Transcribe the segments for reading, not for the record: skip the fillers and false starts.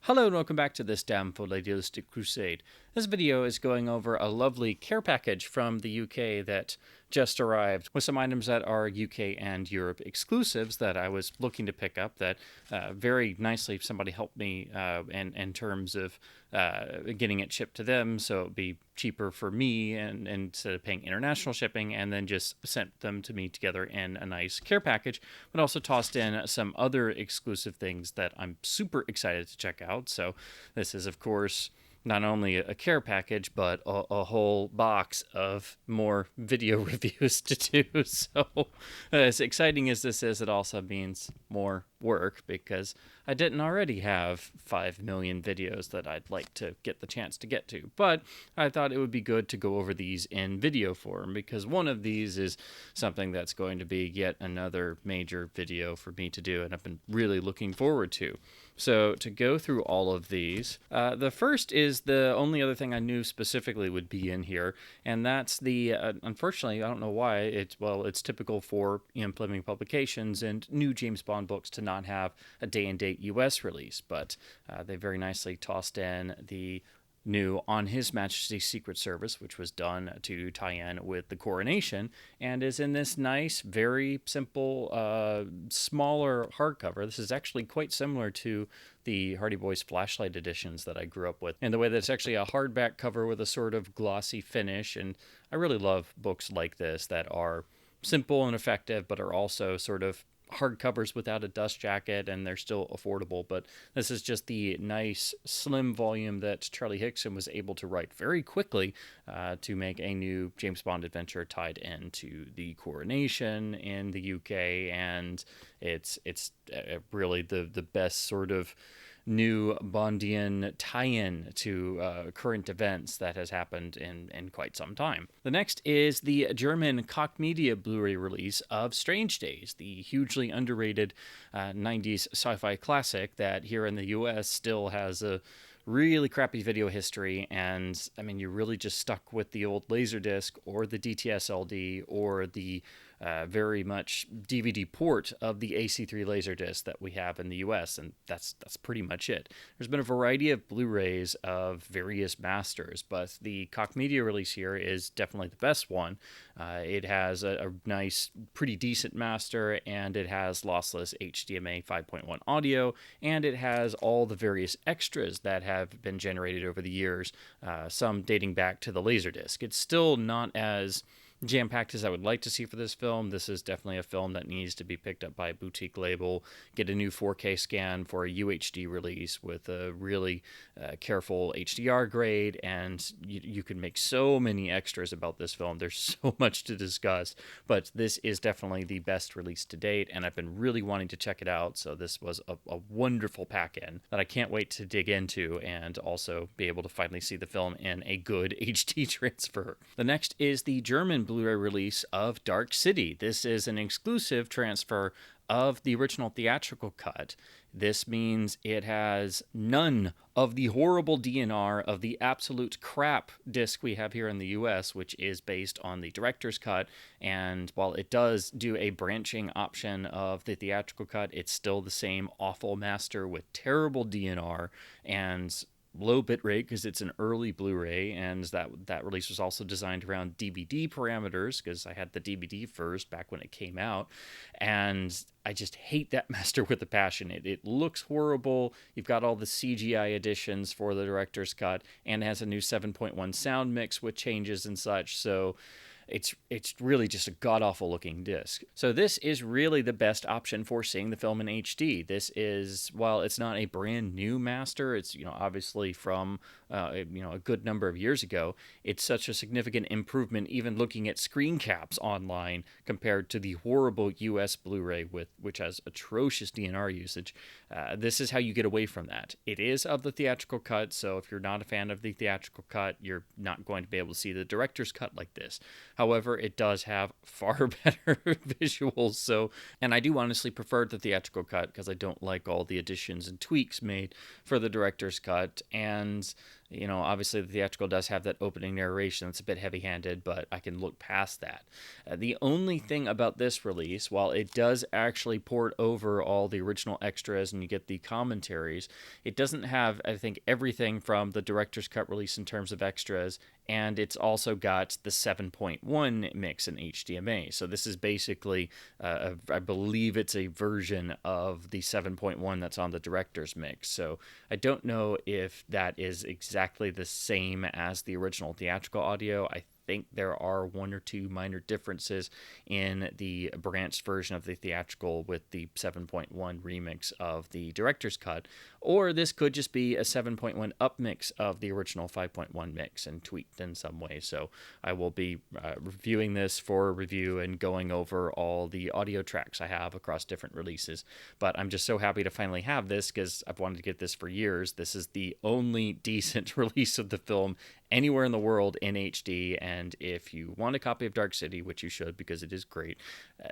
Hello and welcome back to this damn idealistic crusade. This video is going over a lovely care package from the UK that just arrived with some items that are UK and Europe exclusives that I was looking to pick up that very nicely somebody helped me in terms of getting it shipped to them, so it would be cheaper for me and instead of paying international shipping, and then just sent them to me together in a nice care package, but also tossed in some other exclusive things that I'm super excited to check out. So this is, of course, not only a care package, but a whole box of more video reviews to do. So as exciting as this is, it also means more work because I didn't already have 5 million videos that I'd like to get the chance to get to. But I thought it would be good to go over these in video form because one of these is something that's going to be yet another major video for me to do, and I've been really looking forward to. So to go through all of these, the first is the only other thing I knew specifically would be in here, and that's the, unfortunately, I don't know why, it's typical for Fleming publications and new James Bond books to not have a day-and-date US release, but they very nicely tossed in the new On His Majesty's Secret Service, which was done to tie in with the coronation, and is in this nice, very simple, smaller hardcover. This is actually quite similar to the Hardy Boys Flashlight editions that I grew up with, in the way that it's actually a hardback cover with a sort of glossy finish, and I really love books like this that are simple and effective, but are also sort of hardcovers without a dust jacket, and they're still affordable. But this is just the nice slim volume that Charlie Hickson was able to write very quickly to make a new James Bond adventure tied into the coronation in the UK, and it's really the best sort of new Bondian tie-in to current events that has happened in quite some time. The next is the German Koch Media Blu-ray release of Strange Days, the hugely underrated 90s sci-fi classic that here in the US still has a really crappy video history, and I mean, you're really just stuck with the old Laserdisc or the DTS-LD or the very much DVD port of the AC3 Laserdisc that we have in the US, and that's pretty much it. There's been a variety of Blu-rays of various masters, but the Koch Media release here is definitely the best one. It has a nice, pretty decent master, and it has lossless HDMI 5.1 audio, and it has all the various extras that have been generated over the years, some dating back to the Laserdisc. It's still not as jam-packed as I would like to see for this film. This is definitely a film that needs to be picked up by a boutique label, get a new 4K scan for a UHD release with a really careful HDR grade, and you can make so many extras about this film. There's so much to discuss, but this is definitely the best release to date, and I've been really wanting to check it out, so this was a wonderful pack-in that I can't wait to dig into and also be able to finally see the film in a good HD transfer. The next is the German Blu-ray release of Dark City. This is an exclusive transfer of the original theatrical cut. This means it has none of the horrible DNR of the absolute crap disc we have here in the US, which is based on the director's cut. And while it does do a branching option of the theatrical cut, it's still the same awful master with terrible DNR and low bitrate because it's an early Blu-ray, and that release was also designed around DVD parameters because I had the DVD first back when it came out, and I just hate that master with a passion. It looks horrible. You've got all the CGI additions for the director's cut, and it has a new 7.1 sound mix with changes and such, so it's really just a god-awful looking disc. So this is really the best option for seeing the film in HD. This is, while it's not a brand new master, it's obviously from a good number of years ago, it's such a significant improvement even looking at screen caps online compared to the horrible US Blu-ray which has atrocious DNR usage. This is how you get away from that. It is of the theatrical cut, so if you're not a fan of the theatrical cut, you're not going to be able to see the director's cut like this. However, it does have far better visuals, and I do honestly prefer the theatrical cut because I don't like all the additions and tweaks made for the director's cut, and Obviously the theatrical does have that opening narration that's a bit heavy-handed, but I can look past that. The only thing about this release, while it does actually port over all the original extras and you get the commentaries, it doesn't have, I think, everything from the director's cut release in terms of extras, and it's also got the 7.1 mix in HDMA. So this is basically, I believe it's a version of the 7.1 that's on the director's mix. So I don't know if that is exactly the same as the original theatrical audio. I think there are one or two minor differences in the branched version of the theatrical with the 7.1 remix of the director's cut, or this could just be a 7.1 upmix of the original 5.1 mix and tweaked in some way. So I will be reviewing this for review and going over all the audio tracks I have across different releases. But I'm just so happy to finally have this because I've wanted to get this for years. This is the only decent release of the film anywhere in the world in HD, and if you want a copy of Dark City, which you should because it is great,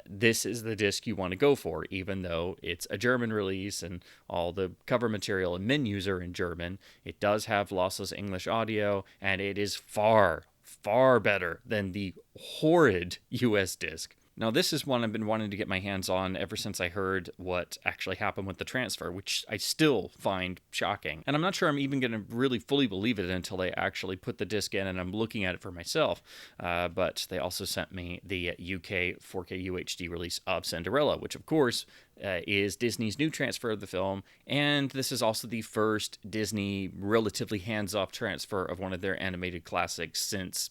this is the disc you want to go for, even though it's a German release and all the cover material and menus are in German. It does have lossless English audio, and it is far, far better than the horrid US disc. Now, this is one I've been wanting to get my hands on ever since I heard what actually happened with the transfer, which I still find shocking. And I'm not sure I'm even going to really fully believe it until they actually put the disc in and I'm looking at it for myself. But they also sent me the UK 4K UHD release of Cinderella, which, of course, is Disney's new transfer of the film. And this is also the first Disney relatively hands-off transfer of one of their animated classics since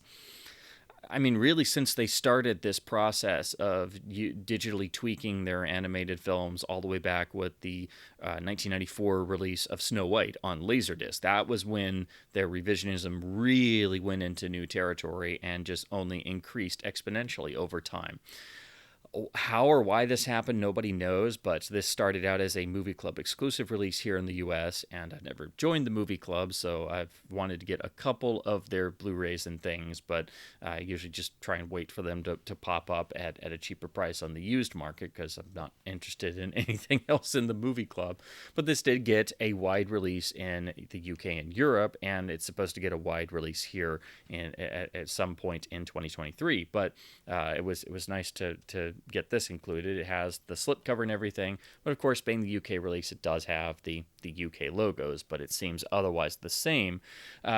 they started this process of digitally tweaking their animated films all the way back with the 1994 release of Snow White on Laserdisc. That was when their revisionism really went into new territory and just only increased exponentially over time. How or why this happened, nobody knows, but this started out as a movie club exclusive release here in the US, and I've never joined the movie club, so I've wanted to get a couple of their Blu-rays and things, but I usually just try and wait for them to pop up at a cheaper price on the used market because I'm not interested in anything else in the movie club. But this did get a wide release in the UK and Europe, and it's supposed to get a wide release here at some point in 2023. But it was nice to get this included. It has the slipcover and everything, but of course, being the UK release, it does have the UK logos, but it seems otherwise the same.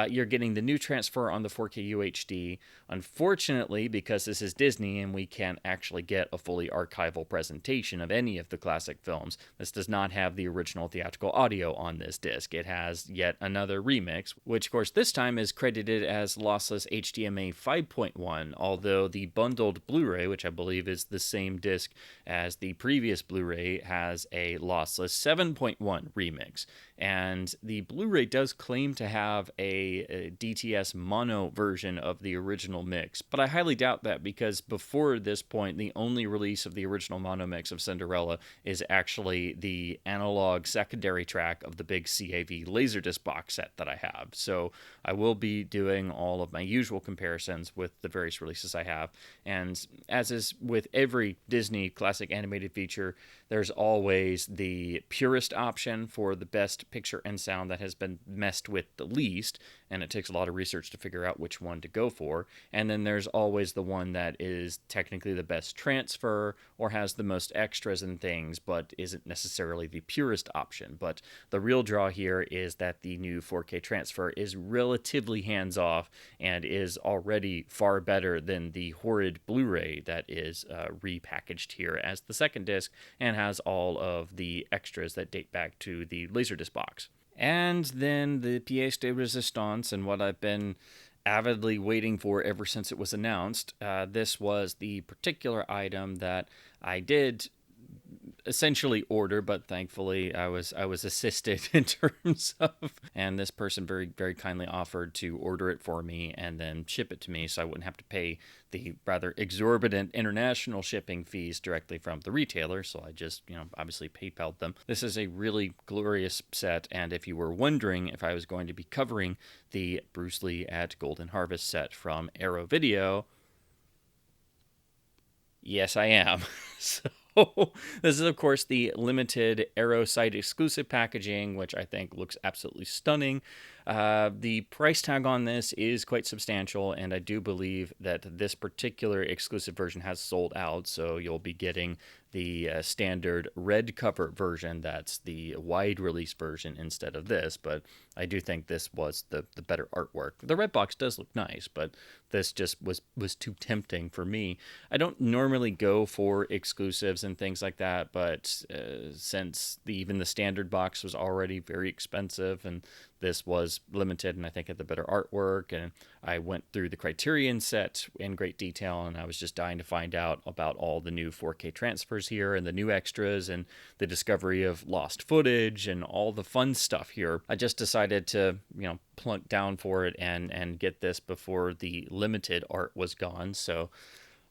You're getting the new transfer on the 4K UHD. Unfortunately, because this is Disney and we can't actually get a fully archival presentation of any of the classic films, this does not have the original theatrical audio on this disc. It has yet another remix, which of course this time is credited as lossless HDMA 5.1, although the bundled Blu-ray, which I believe is the same disc as the previous Blu-ray, has a lossless 7.1 remix. And the Blu-ray does claim to have a DTS mono version of the original mix, but I highly doubt that because before this point, the only release of the original mono mix of Cinderella is actually the analog secondary track of the big CAV Laserdisc box set that I have. So I will be doing all of my usual comparisons with the various releases I have. And as is with every Disney classic animated feature, there's always the purist option for the best picture and sound that has been messed with the least, and it takes a lot of research to figure out which one to go for. And then there's always the one that is technically the best transfer or has the most extras and things, but isn't necessarily the purest option. But the real draw here is that the new 4K transfer is relatively hands-off and is already far better than the horrid Blu-ray that is repackaged here as the second disc and has all of the extras that date back to the Laserdisc box. And then the pièce de résistance, and what I've been avidly waiting for ever since it was announced. This was the particular item that I did essentially order, but thankfully I was assisted in terms of, and this person very, very kindly offered to order it for me and then ship it to me so I wouldn't have to pay the rather exorbitant international shipping fees directly from the retailer. So I just, obviously PayPal'd them. This is a really glorious set, and if you were wondering if I was going to be covering the Bruce Lee at Golden Harvest set from Arrow Video, yes, I am. So this is, of course, the limited Arrow site exclusive packaging, which I think looks absolutely stunning. The price tag on this is quite substantial, and I do believe that this particular exclusive version has sold out, so you'll be getting the standard red cover version. That's the wide release version instead of this, but I do think this was the better artwork. The red box does look nice, but this just was too tempting for me. I don't normally go for exclusives and things like that, but since even the standard box was already very expensive, and this was limited, and I think had the better artwork, and I went through the Criterion set in great detail, and I was just dying to find out about all the new 4K transfers here and the new extras and the discovery of lost footage and all the fun stuff here. I just decided to, plunk down for it and get this before the limited art was gone. So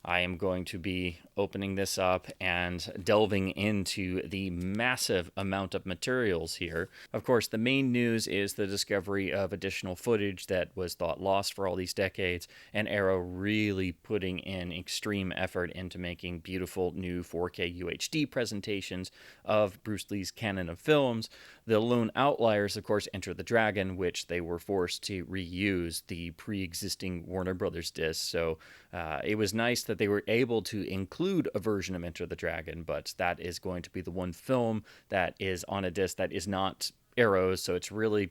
I am going to be opening this up and delving into the massive amount of materials here. Of course, the main news is the discovery of additional footage that was thought lost for all these decades, and Arrow really putting in extreme effort into making beautiful new 4K UHD presentations of Bruce Lee's canon of films. The lone outliers, of course, Enter the Dragon, which they were forced to reuse the pre-existing Warner Brothers disc. So it was nice that they were able to include a version of Enter the Dragon, but that is going to be the one film that is on a disc that is not Arrows, so it's really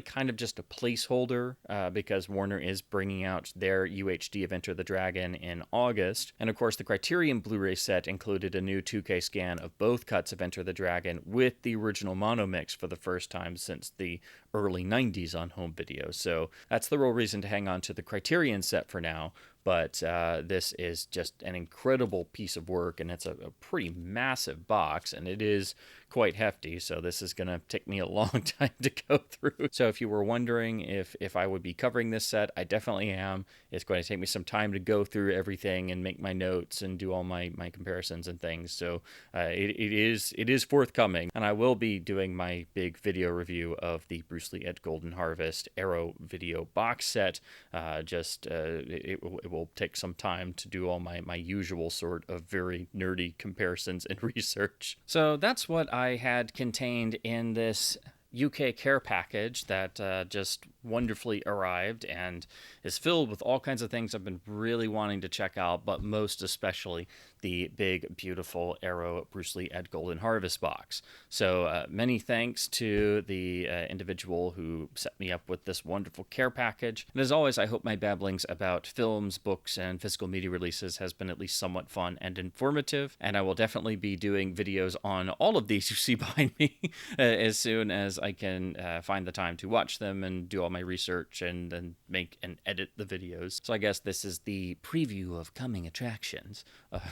kind of just a placeholder because Warner is bringing out their UHD of Enter the Dragon in August. And of course, the Criterion Blu-ray set included a new 2K scan of both cuts of Enter the Dragon with the original mono mix for the first time since the early 90s on home video. So that's the real reason to hang on to the Criterion set for now. But this is just an incredible piece of work, and it's a pretty massive box, and it is quite hefty, so this is going to take me a long time to go through. So if you were wondering if I would be covering this set, I definitely am. It's going to take me some time to go through everything and make my notes and do all my comparisons and things. So it is forthcoming, and I will be doing my big video review of the Bruce Lee at Golden Harvest Arrow video box set. It will take some time to do all my usual sort of very nerdy comparisons and research. So that's what I had contained in this UK care package that just wonderfully arrived and is filled with all kinds of things I've been really wanting to check out, but most especially the big, beautiful Arrow Bruce Lee at Golden Harvest box. So many thanks to the individual who set me up with this wonderful care package. And as always, I hope my babblings about films, books, and physical media releases has been at least somewhat fun and informative. And I will definitely be doing videos on all of these you see behind me as soon as I can find the time to watch them and do all my research and then make and edit the videos. So I guess this is the preview of coming attractions.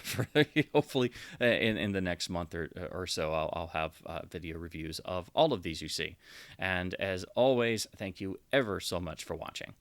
For hopefully in the next month or so, I'll have video reviews of all of these you see. And as always, thank you ever so much for watching.